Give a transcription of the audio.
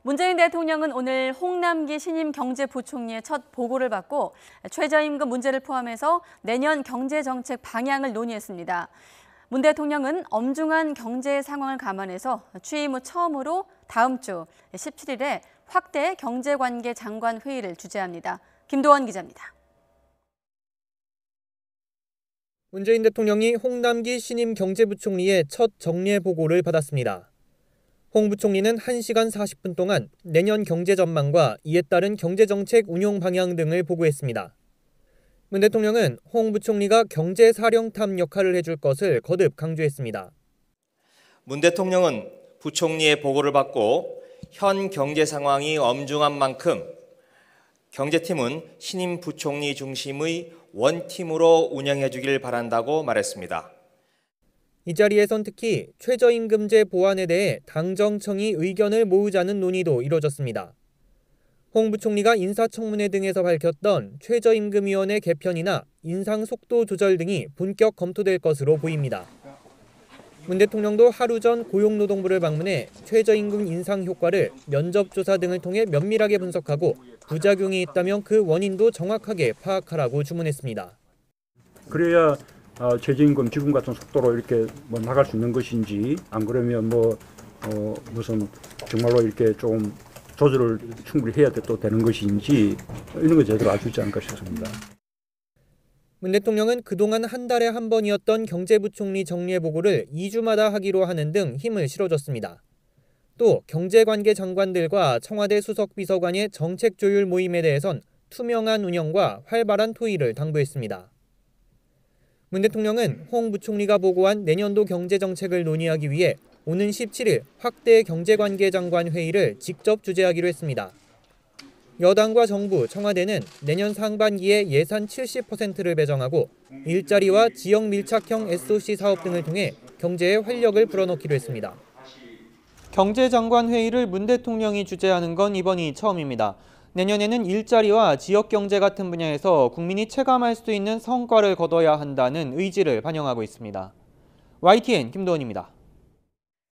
문재인 대통령은 오늘 홍남기 신임 경제부총리의 첫 보고를 받고 최저임금 문제를 포함해서 내년 경제정책 방향을 논의했습니다. 문 대통령은 엄중한 경제 상황을 감안해서 취임 후 처음으로 다음 주 17일에 확대 경제관계 장관 회의를 주재합니다. 김도원 기자입니다. 문재인 대통령이 홍남기 신임 경제부총리의 첫 정례 보고를 받았습니다. 홍 부총리는 1시간 40분 동안 내년 경제 전망과 이에 따른 경제정책 운용 방향 등을 보고했습니다. 문 대통령은 홍 부총리가 경제사령탑 역할을 해줄 것을 거듭 강조했습니다. 문 대통령은 부총리의 보고를 받고 현 경제 상황이 엄중한 만큼 경제팀은 신임 부총리 중심의 원팀으로 운영해 주길 바란다고 말했습니다. 이 자리에선 특히 최저임금제 보완에 대해 당정청이 의견을 모으자는 논의도 이뤄졌습니다. 홍 부총리가 인사청문회 등에서 밝혔던 최저임금위원회 개편이나 인상 속도 조절 등이 본격 검토될 것으로 보입니다. 문 대통령도 하루 전 고용노동부를 방문해 최저임금 인상 효과를 면접조사 등을 통해 면밀하게 분석하고 부작용이 있다면 그 원인도 정확하게 파악하라고 주문했습니다. 그래야 최저임금 지금 같은 속도로 이렇게 나갈 수 있는 것인지, 안 그러면 무슨 정말로 이렇게 좀 조절을 충분히 해야 또 되는 것인지 이런 거 제대로 알 수 있지 않을까 싶습니다. 문 대통령은 그동안 한 달에 한 번이었던 경제부총리 정례 보고를 2주마다 하기로 하는 등 힘을 실어줬습니다. 또 경제관계 장관들과 청와대 수석비서관의 정책 조율 모임에 대해선 투명한 운영과 활발한 토의를 당부했습니다. 문 대통령은 홍 부총리가 보고한 내년도 경제정책을 논의하기 위해 오는 17일 확대 경제관계장관 회의를 직접 주재하기로 했습니다. 여당과 정부, 청와대는 내년 상반기에 예산 70%를 배정하고 일자리와 지역 밀착형 SOC 사업 등을 통해 경제에 활력을 불어넣기로 했습니다. 경제장관 회의를 문 대통령이 주재하는 건 이번이 처음입니다. 내년에는 일자리와 지역경제 같은 분야에서 국민이 체감할 수 있는 성과를 거둬야 한다는 의지를 반영하고 있습니다. YTN 김도원입니다.